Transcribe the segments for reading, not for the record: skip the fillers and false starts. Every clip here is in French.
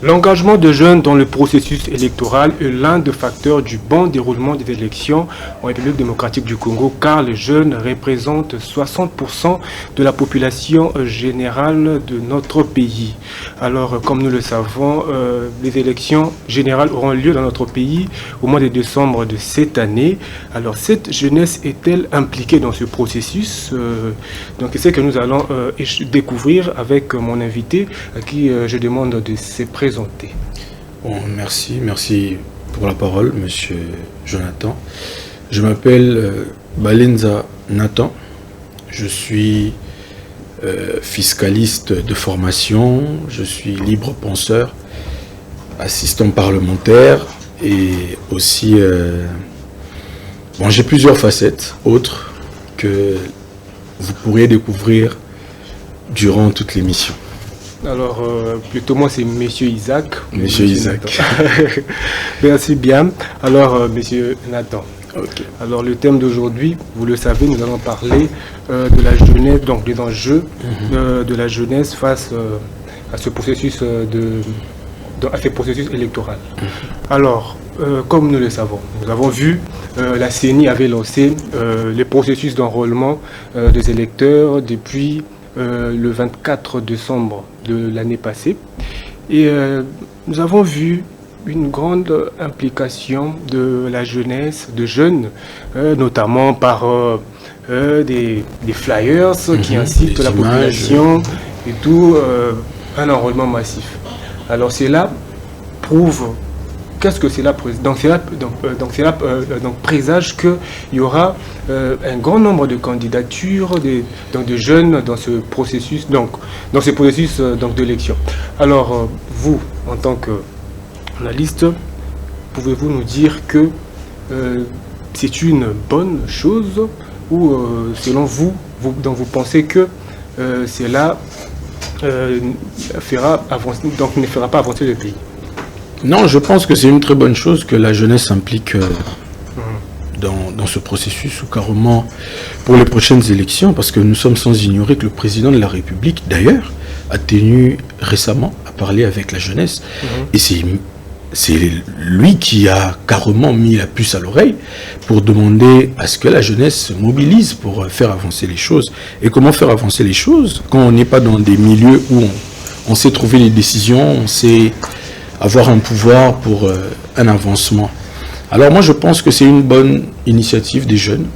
L'engagement de jeunes dans le processus électoral est l'un des facteurs du bon déroulement des élections en République démocratique du Congo, car les jeunes représentent 60% de la population générale de notre pays. Alors, comme nous le savons, les élections générales auront lieu dans notre pays au mois de décembre de cette année. Alors, cette jeunesse est-elle impliquée dans ce processus? Donc, c'est ce que nous allons découvrir avec mon invité, à qui je demande de se présenter. Bon, merci pour la parole, monsieur Jonathan. Je m'appelle Balenza Nathan. Je suis fiscaliste de formation, je suis libre penseur, assistant parlementaire et aussi j'ai plusieurs facettes autres que vous pourriez découvrir durant toute l'émission. Alors, plutôt moi, c'est Monsieur Isaac. Monsieur Isaac. Merci bien. Alors, Monsieur Nathan. Okay. Alors, le thème d'aujourd'hui, vous le savez, nous allons parler de la jeunesse, donc des enjeux de la jeunesse face à ce processus électoral. Alors, comme nous le savons, nous avons vu, la CENI avait lancé le processus d'enrôlement des électeurs depuis le 24 décembre de l'année passée. Et nous avons vu une grande implication de la jeunesse, de jeunes, notamment par des flyers qui incitent la population et tout, un enrôlement massif. Alors cela prouve, qu'est-ce que cela présage qu'il y aura un grand nombre de candidatures de jeunes dans ce processus, d'élection. Alors, vous, en tant qu'analyste, pouvez-vous nous dire que c'est une bonne chose ou, selon vous, vous pensez que cela ne fera pas avancer le pays? Non, je pense que c'est une très bonne chose que la jeunesse s'implique dans ce processus, ou carrément pour les prochaines élections, parce que nous sommes sans ignorer que le président de la République, d'ailleurs, a tenu récemment à parler avec la jeunesse. Et c'est lui qui a carrément mis la puce à l'oreille pour demander à ce que la jeunesse se mobilise pour faire avancer les choses. Et comment faire avancer les choses quand on n'est pas dans des milieux où on sait trouver les décisions, on sait avoir un pouvoir pour un avancement. Alors moi je pense que c'est une bonne initiative des jeunes,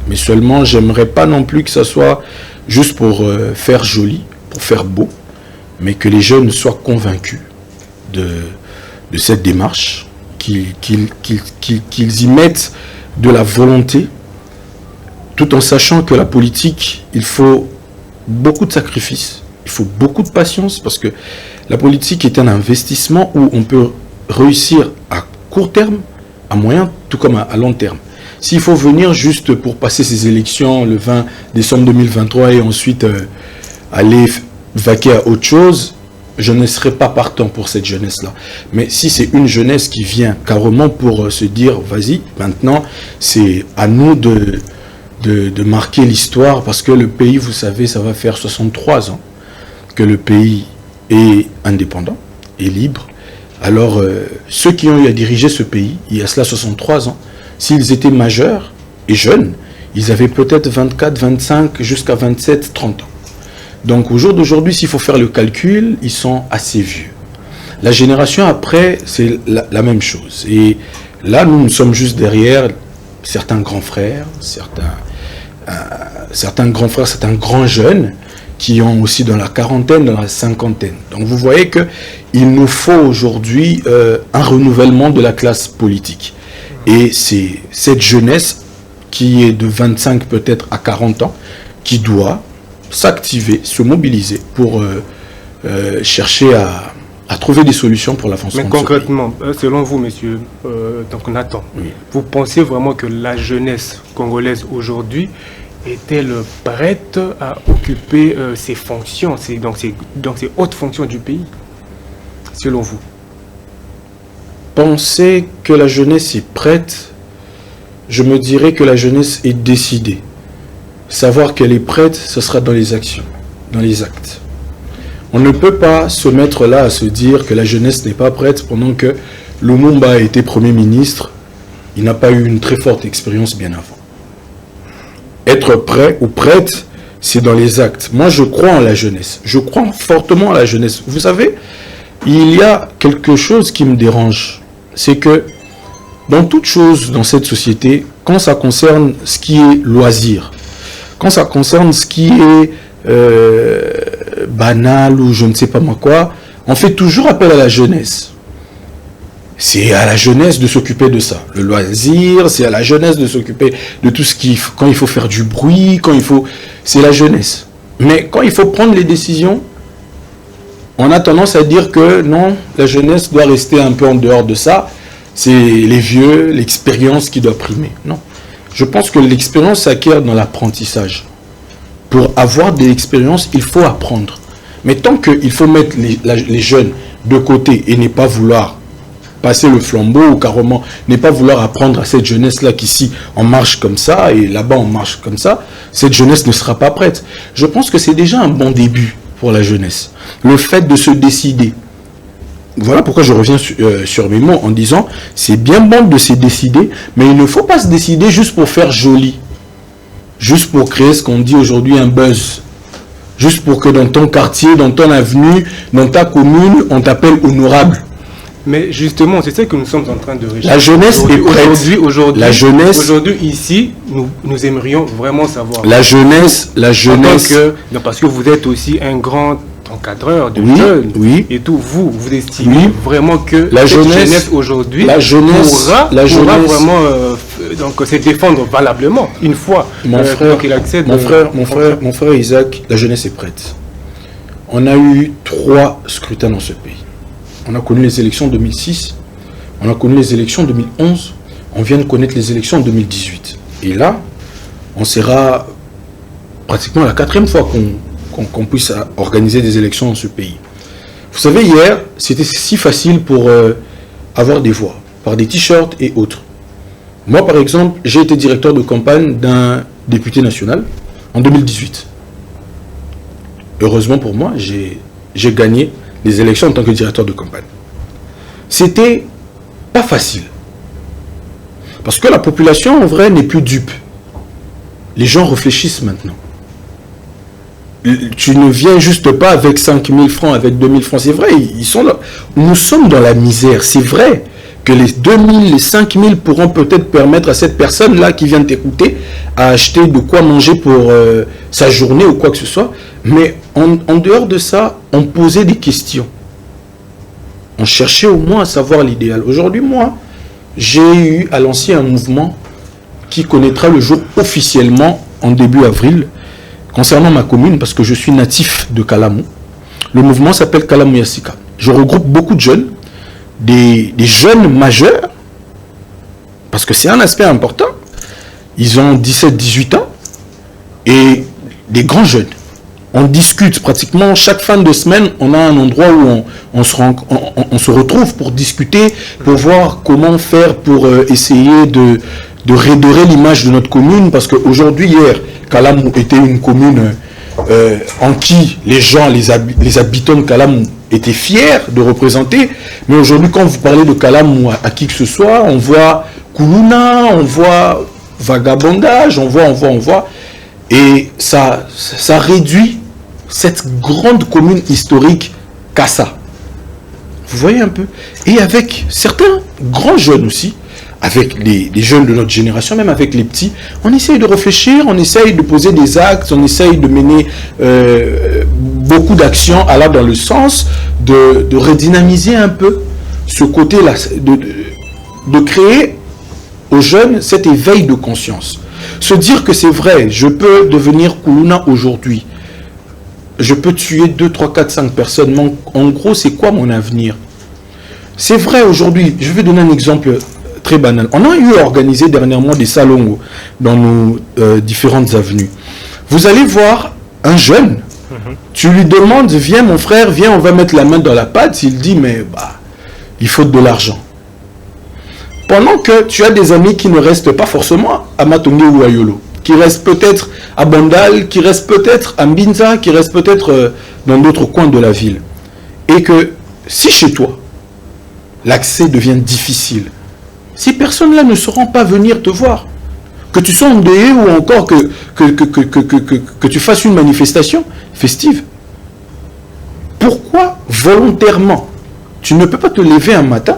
mais seulement j'aimerais pas non plus que ça soit juste pour faire joli, pour faire beau, mais que les jeunes soient convaincus de cette démarche, qu'ils y mettent de la volonté, tout en sachant que la politique, il faut beaucoup de sacrifices, il faut beaucoup de patience, parce que la politique est un investissement où on peut réussir à court terme, à moyen, tout comme à long terme. S'il faut venir juste pour passer ces élections le 20 décembre 2023 et ensuite aller vaquer à autre chose, je ne serai pas partant pour cette jeunesse-là. Mais si c'est une jeunesse qui vient carrément pour se dire, vas-y, maintenant, c'est à nous de marquer l'histoire, parce que le pays, vous savez, ça va faire 63 ans que le pays est indépendant et libre. Alors, ceux qui ont eu à diriger ce pays, il y a cela 63 ans, s'ils étaient majeurs et jeunes, ils avaient peut-être 24, 25, jusqu'à 27, 30 ans. Donc, au jour d'aujourd'hui, s'il faut faire le calcul, ils sont assez vieux. La génération après, c'est la même chose. Et là, nous sommes juste derrière certains grands frères, certains grands jeunes, qui ont aussi dans la quarantaine, dans la cinquantaine. Donc vous voyez qu'il nous faut aujourd'hui un renouvellement de la classe politique. Et c'est cette jeunesse qui est de 25 peut-être à 40 ans qui doit s'activer, se mobiliser pour chercher à trouver des solutions pour l'avancement. Mais concrètement, selon vous, monsieur Nathan, oui, vous pensez vraiment que la jeunesse congolaise aujourd'hui est-elle prête à occuper ces fonctions, dans ces hautes fonctions du pays, selon vous? Penser que la jeunesse est prête, je me dirais que la jeunesse est décidée. Savoir qu'elle est prête, ce sera dans les actions, dans les actes. On ne peut pas se mettre là à se dire que la jeunesse n'est pas prête pendant que Lumumba a été Premier ministre. Il n'a pas eu une très forte expérience bien avant. Être prêt ou prête, c'est dans les actes. Moi, je crois en la jeunesse. Je crois fortement à la jeunesse. Vous savez, il y a quelque chose qui me dérange. C'est que dans toute chose dans cette société, quand ça concerne ce qui est loisir, quand ça concerne ce qui est banal ou je ne sais pas moi quoi, on fait toujours appel à la jeunesse. C'est à la jeunesse de s'occuper de ça. Le loisir, c'est à la jeunesse de s'occuper de tout ce qui... Quand il faut faire du bruit, quand il faut... C'est la jeunesse. Mais quand il faut prendre les décisions, on a tendance à dire que non, la jeunesse doit rester un peu en dehors de ça. C'est les vieux, l'expérience qui doit primer. Non. Je pense que l'expérience s'acquiert dans l'apprentissage. Pour avoir de l'expérience, il faut apprendre. Mais tant qu'il faut mettre les jeunes de côté et ne pas vouloir passer le flambeau ou carrément ne pas vouloir apprendre à cette jeunesse-là qu'ici on marche comme ça et là-bas on marche comme ça, cette jeunesse ne sera pas prête. Je pense que c'est déjà un bon début pour la jeunesse. Le fait de se décider. Voilà pourquoi je reviens sur mes mots en disant c'est bien bon de se décider, mais il ne faut pas se décider juste pour faire joli. Juste pour créer ce qu'on dit aujourd'hui un buzz. Juste pour que dans ton quartier, dans ton avenue, dans ta commune, on t'appelle honorable. Mais justement, c'est ça que nous sommes en train de réfléchir. La jeunesse est prête. Aujourd'hui, ici, nous aimerions vraiment savoir. La jeunesse. Non, parce que vous êtes aussi un grand encadreur de jeunes. Oui. Et tout, vous estimez vraiment que la jeunesse aujourd'hui pourra vraiment se défendre valablement une fois qu'il accède. Mon frère Isaac, la jeunesse est prête. On a eu 3 scrutins dans ce pays. On a connu les élections 2006, on a connu les élections 2011, on vient de connaître les élections 2018. Et là, on sera pratiquement la 4e fois qu'on puisse organiser des élections dans ce pays. Vous savez, hier, c'était si facile pour avoir des voix, par des t-shirts et autres. Moi, par exemple, j'ai été directeur de campagne d'un député national en 2018. Heureusement pour moi, j'ai gagné les élections en tant que directeur de campagne. C'était pas facile. Parce que la population, en vrai, n'est plus dupe. Les gens réfléchissent maintenant. Tu ne viens juste pas avec 5 000 francs, avec 2 000 francs. C'est vrai, ils sont là. Nous sommes dans la misère. C'est vrai que les 2 000, les 5 000 pourront peut-être permettre à cette personne-là qui vient t'écouter à acheter de quoi manger pour sa journée ou quoi que ce soit. Mais en dehors de ça, on posait des questions. On cherchait au moins à savoir l'idéal. Aujourd'hui, moi, j'ai eu à lancer un mouvement qui connaîtra le jour officiellement en début avril, concernant ma commune, parce que je suis natif de Kalamou. Le mouvement s'appelle Kalamou Yassika. Je regroupe beaucoup de jeunes, des jeunes majeurs, parce que c'est un aspect important. Ils ont 17-18 ans, et des grands jeunes. On discute pratiquement chaque fin de semaine, on a un endroit où on se retrouve pour discuter, pour voir comment faire pour essayer de redorer l'image de notre commune, parce qu'aujourd'hui, hier, Kalamou était une commune en qui les gens, les habitants de Kalamou étaient fiers de représenter, mais aujourd'hui, quand vous parlez de Kalamou à qui que ce soit, on voit Koulouna, on voit vagabondage, on voit, et ça réduit cette grande commune historique Kassa. Vous voyez un peu? Et avec certains grands jeunes aussi, avec les jeunes de notre génération, même avec les petits, on essaye de réfléchir, on essaye de poser des actes, on essaye de mener beaucoup d'actions allant dans le sens de redynamiser un peu ce côté-là, de créer aux jeunes cet éveil de conscience. Se dire que c'est vrai, je peux devenir Koulouna aujourd'hui, je peux tuer 2, 3, 4, 5 personnes, mais en gros, c'est quoi mon avenir? C'est vrai aujourd'hui, je vais donner un exemple très banal. On a eu organisé dernièrement des salons dans nos différentes avenues. Vous allez voir un jeune, tu lui demandes, viens mon frère, viens, on va mettre la main dans la pâte. Il dit, mais il faut de l'argent. Pendant que tu as des amis qui ne restent pas forcément à Matongé ou à Yolo. qui reste peut-être à Bandal, qui reste peut-être à Mbinza, qui reste peut-être dans d'autres coins de la ville. Et que si chez toi, l'accès devient difficile, ces personnes-là ne sauront pas venir te voir, que tu sois endeuillé ou encore que tu fasses une manifestation festive, pourquoi volontairement tu ne peux pas te lever un matin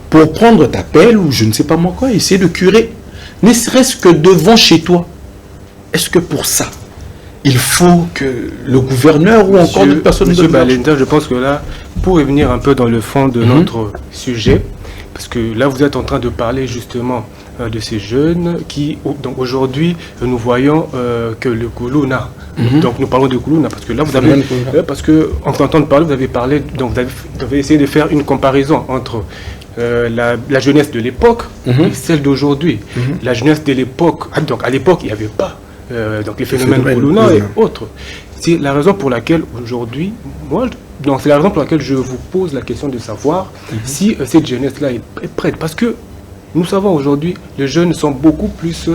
pour prendre ta pelle ou je ne sais pas moi quoi, essayer de curer, ne serait-ce que devant chez toi? Est-ce que pour ça, il faut que le gouverneur ou encore d'autres personnes... Monsieur Balenda, je pense que là, pour revenir un peu dans le fond de notre sujet, parce que là vous êtes en train de parler justement de ces jeunes qui, donc aujourd'hui, nous voyons que le Koulouna, donc nous parlons de Koulouna, parce que là vous avez, parce que en t'entendant parler, vous avez parlé, donc vous avez essayé de faire une comparaison entre la jeunesse de l'époque et celle d'aujourd'hui. La jeunesse de l'époque, donc à l'époque il n'y avait pas donc les phénomènes Koulouna et autres. C'est la raison pour laquelle aujourd'hui, donc c'est la raison pour laquelle je vous pose la question de savoir si cette jeunesse-là est prête, parce que nous savons aujourd'hui, les jeunes sont beaucoup plus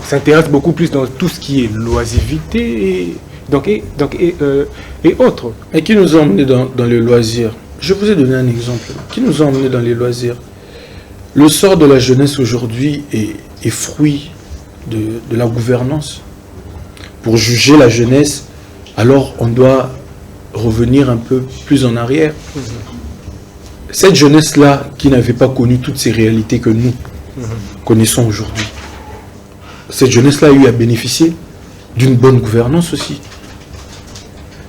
s'intéressent beaucoup plus dans tout ce qui est loisiveté et autres. Et qui nous a emmenés dans les loisirs? Je vous ai donné un exemple. Qui nous a emmenés dans les loisirs? Le sort de la jeunesse aujourd'hui est fruit de la gouvernance. Pour juger la jeunesse, alors on doit revenir un peu plus en arrière. Cette jeunesse-là qui n'avait pas connu toutes ces réalités que nous connaissons aujourd'hui, cette jeunesse-là a eu à bénéficier d'une bonne gouvernance aussi.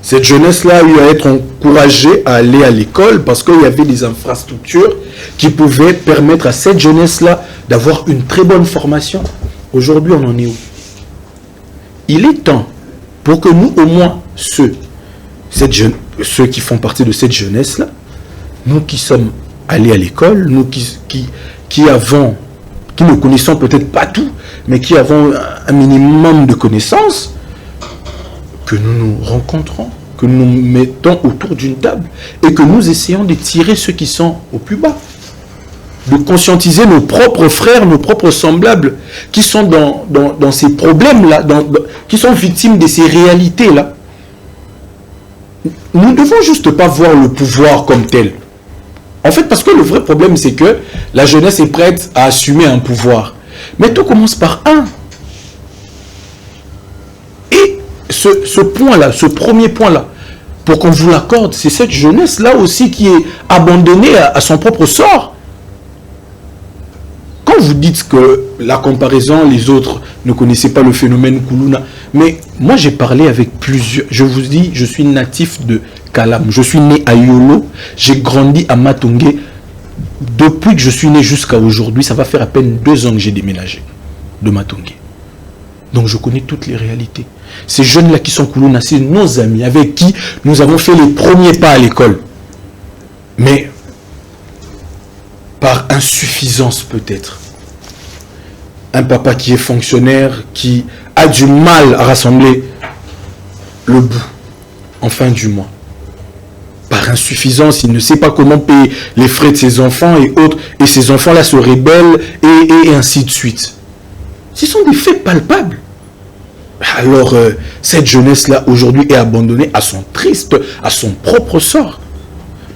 Cette jeunesse-là a eu à être encouragée à aller à l'école parce qu'il y avait des infrastructures qui pouvaient permettre à cette jeunesse-là d'avoir une très bonne formation. Aujourd'hui, on en est où? Il est temps pour que nous, au moins, ceux qui font partie de cette jeunesse-là, nous qui sommes allés à l'école, nous qui ne connaissons peut-être pas tout, mais qui avons un minimum de connaissances, que nous nous rencontrons, que nous nous mettons autour d'une table et que nous essayons de tirer ceux qui sont au plus bas, de conscientiser nos propres frères, nos propres semblables qui sont dans ces problèmes-là, qui sont victimes de ces réalités-là. Nous ne devons juste pas voir le pouvoir comme tel. En fait, parce que le vrai problème, c'est que la jeunesse est prête à assumer un pouvoir. Mais tout commence par un. Et ce point-là, ce premier point-là, pour qu'on vous l'accorde, c'est cette jeunesse-là aussi qui est abandonnée à son propre sort. Quand vous dites que la comparaison, les autres ne connaissaient pas le phénomène Koulouna, mais moi j'ai parlé avec plusieurs, je vous dis, je suis natif de Kalam, je suis né à Yolo, j'ai grandi à Matongé. Depuis que je suis né jusqu'à aujourd'hui, ça va faire à peine 2 ans que j'ai déménagé de Matongé. Donc je connais toutes les réalités. Ces jeunes-là qui sont Koulouna, c'est nos amis avec qui nous avons fait les premiers pas à l'école. Mais par insuffisance peut-être. Un papa qui est fonctionnaire, qui a du mal à rassembler le bout en fin du mois. Par insuffisance, il ne sait pas comment payer les frais de ses enfants et autres. Et ces enfants-là se rébellent et ainsi de suite. Ce sont des faits palpables. Alors, cette jeunesse-là, aujourd'hui, est abandonnée à son propre sort.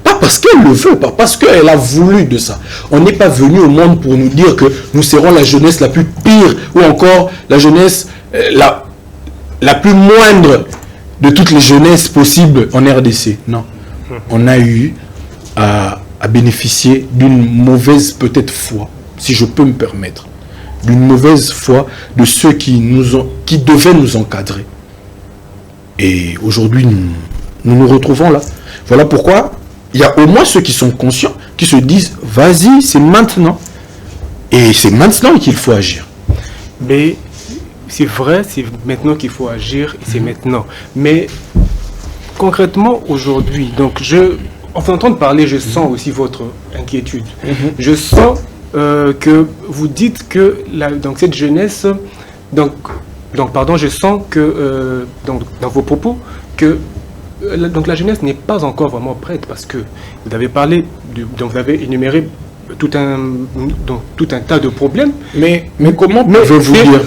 Pas parce qu'elle le veut, pas parce qu'elle a voulu de ça. On n'est pas venu au monde pour nous dire que nous serons la jeunesse la plus pire ou encore la jeunesse la plus moindre de toutes les jeunesses possibles en RDC. Non. On a eu à bénéficier d'une mauvaise peut-être foi, si je peux me permettre, d'une mauvaise foi de ceux qui devaient nous encadrer. Et aujourd'hui, nous nous retrouvons là. Voilà pourquoi il y a au moins ceux qui sont conscients, qui se disent, vas-y, c'est maintenant. Et c'est maintenant qu'il faut agir. Mais c'est vrai, c'est maintenant qu'il faut agir, et c'est maintenant. Mais concrètement, aujourd'hui, donc en t'entendant parler, je sens aussi votre inquiétude. Je sens que vous dites que donc cette jeunesse, je sens que dans vos propos que donc la jeunesse n'est pas encore vraiment prête, parce que vous avez parlé, donc vous avez énuméré tout un tas de problèmes. Mais comment pouvez-vous dire,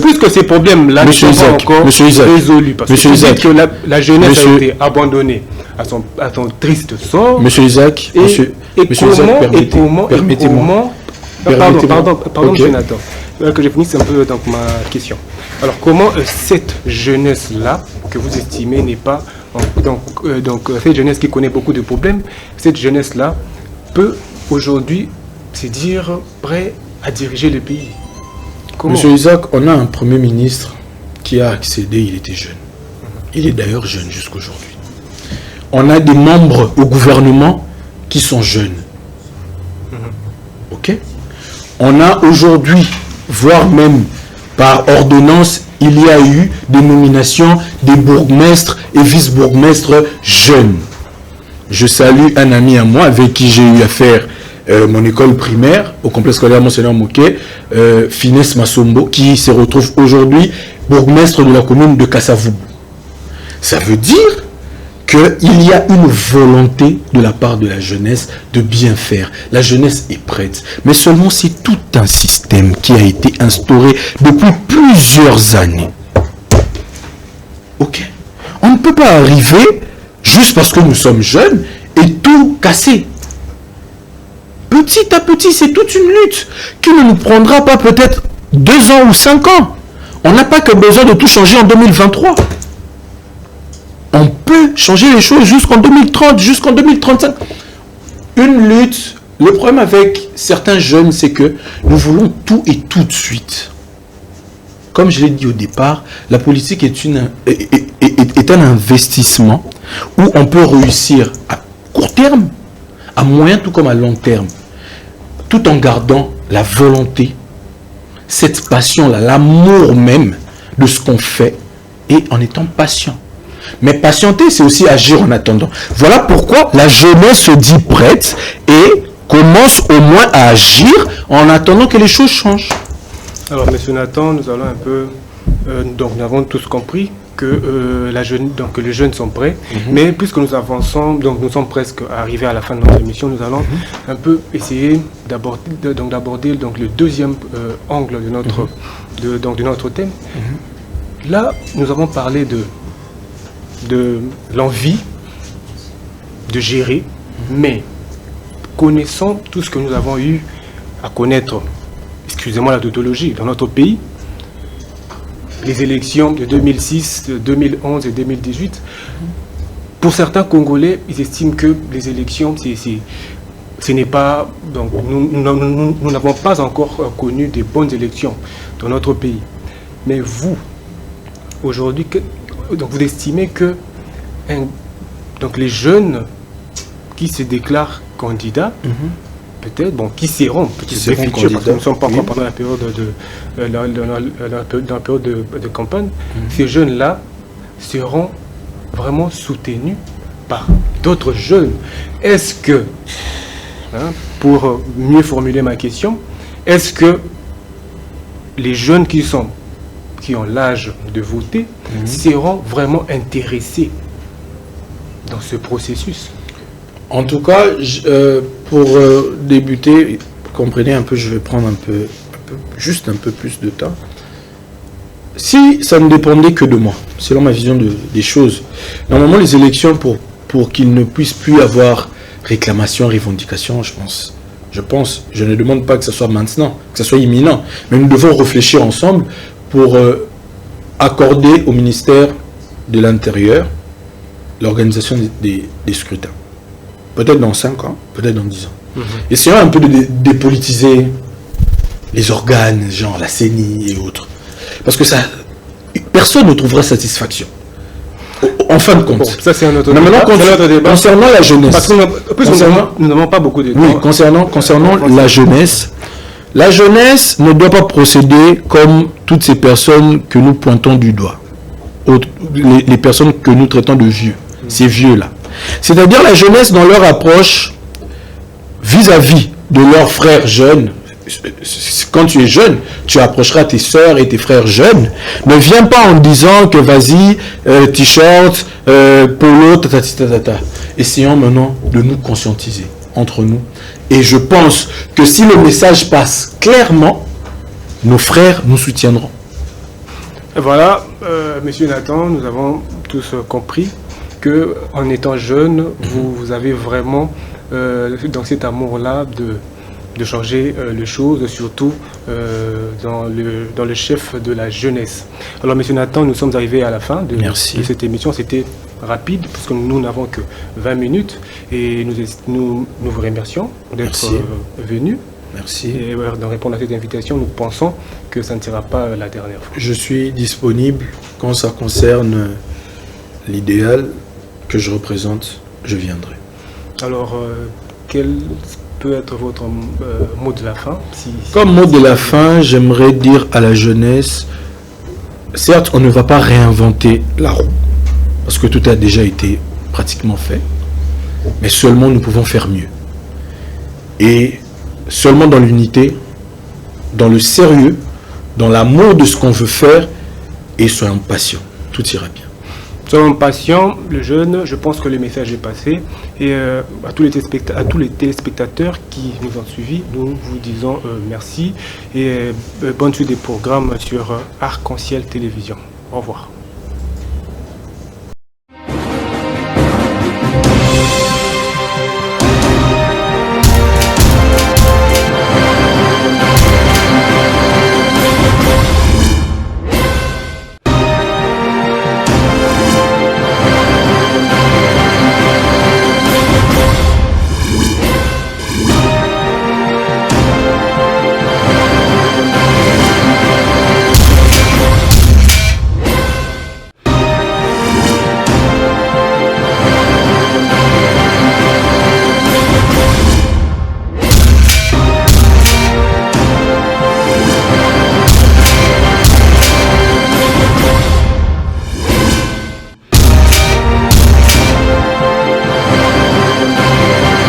puisque ces problèmes-là ne sont pas encore résolus, parce que la jeunesse a été abandonnée à son triste sort. Monsieur Isaac, permettez-moi. Pardon, monsieur Nathan, que je finisse un peu donc ma question. Alors, comment cette jeunesse-là, que vous estimez n'est pas... Donc, cette jeunesse qui connaît beaucoup de problèmes, cette jeunesse-là peut aujourd'hui se dire prêt à diriger le pays? Comment? Monsieur Isaac, on a un Premier ministre qui a accédé, il était jeune. Il est d'ailleurs jeune jusqu'aujourd'hui. On a des membres au gouvernement qui sont jeunes. Ok? On a aujourd'hui, voire même par ordonnance, il y a eu des nominations des bourgmestres et vice-bourgmestres jeunes. Je salue un ami à moi avec qui j'ai eu à faire mon école primaire au complexe scolaire Monseigneur Moquet, Finesse Massombo, qui se retrouve aujourd'hui bourgmestre de la commune de Kassavoubou. Ça veut dire qu'il y a une volonté de la part de la jeunesse de bien faire. La jeunesse est prête. Mais seulement c'est tout un système qui a été instauré depuis plusieurs années. Ok. On ne peut pas arriver juste parce que nous sommes jeunes et tout casser. Petit à petit, c'est toute une lutte qui ne nous prendra pas peut-être 2 ans ou 5 ans. On n'a pas que besoin de tout changer en 2023. On peut changer les choses jusqu'en 2030, jusqu'en 2035. Une lutte. Le problème avec certains jeunes, c'est que nous voulons tout et tout de suite. Comme je l'ai dit au départ, la politique est un investissement où on peut réussir à court terme, à moyen tout comme à long terme, tout en gardant la volonté, cette passion-là, l'amour même de ce qu'on fait et en étant patient. Mais patienter, c'est aussi agir en attendant. Voilà pourquoi la jeunesse se dit prête et commence au moins à agir en attendant que les choses changent. Alors, monsieur Nathan, nous allons un peu... donc, nous avons tous compris que, que les jeunes sont prêts. Mais puisque nous avançons, donc nous sommes presque arrivés à la fin de notre émission, nous allons un peu essayer d'aborder le deuxième angle de notre thème. Là, nous avons parlé de l'envie de gérer, mais connaissant tout ce que nous avons eu à connaître, excusez-moi la tautologie, dans notre pays, les élections de 2006, de 2011 et 2018, pour certains Congolais, ils estiment que les élections, ce n'est pas... Donc, nous n'avons pas encore connu des bonnes élections dans notre pays. Mais vous, aujourd'hui, donc vous estimez que donc les jeunes qui se déclarent candidats, peut-être, bon, qui seront futurs, parce que nous ne sommes pas encore pendant la période de campagne, ces jeunes-là seront vraiment soutenus par d'autres jeunes. Est-ce que, pour mieux formuler ma question, est-ce que les jeunes qui ont l'âge de voter seront vraiment intéressés dans ce processus? En tout cas, pour débuter, comprenez un peu, je vais prendre juste un peu plus de temps. Si ça ne dépendait que de moi, selon ma vision des choses, normalement les élections, pour qu'il ne puisse plus avoir réclamation, revendication, je ne demande pas que ce soit maintenant, que ce soit imminent, mais nous devons réfléchir ensemble pour accorder au ministère de l'Intérieur l'organisation des scrutins. Peut-être dans 5 ans, peut-être dans 10 ans. Essayons un peu de dépolitiser les organes, genre la CENI et autres. Parce que ça, personne ne trouvera satisfaction. En fin de compte. Bon, ça c'est un autre débat. Concernant la jeunesse. Parce que nous n'avons pas beaucoup de temps. Oui, concernant la jeunesse ne doit pas procéder comme toutes ces personnes que nous pointons du doigt. Les personnes que nous traitons de vieux. Ces vieux-là. C'est-à-dire la jeunesse dans leur approche vis-à-vis de leurs frères jeunes. Quand tu es jeune, tu approcheras tes soeurs et tes frères jeunes. Ne viens pas en disant que vas-y, t-shirt, polo, Essayons maintenant de nous conscientiser entre nous Et je pense que si le message passe clairement, nos frères nous soutiendront. Et voilà, Monsieur Nathan, nous avons tous compris que en étant jeune, vous avez vraiment dans cet amour-là de changer les choses, surtout dans le chef de la jeunesse. Alors, Monsieur Nathan, nous sommes arrivés à la fin de cette émission. C'était rapide, parce que nous n'avons que 20 minutes, et nous vous remercions d'être venus. Merci. Et de répondre à cette invitation, nous pensons que ça ne sera pas la dernière fois. Je suis disponible quand ça concerne l'idéal que je représente, je viendrai. Alors, quel peut être votre mot de la fin? Comme mot de la fin, j'aimerais dire à la jeunesse, certes, on ne va pas réinventer la roue, parce que tout a déjà été pratiquement fait, mais seulement nous pouvons faire mieux. Et seulement dans l'unité, dans le sérieux, dans l'amour de ce qu'on veut faire, et soyons patients, tout ira bien. Soyons patients, le jeune, je pense que le message est passé. Et à tous les téléspectateurs qui nous ont suivis, nous vous disons merci et bonne suite des programmes sur Arc-en-Ciel Télévision. Au revoir.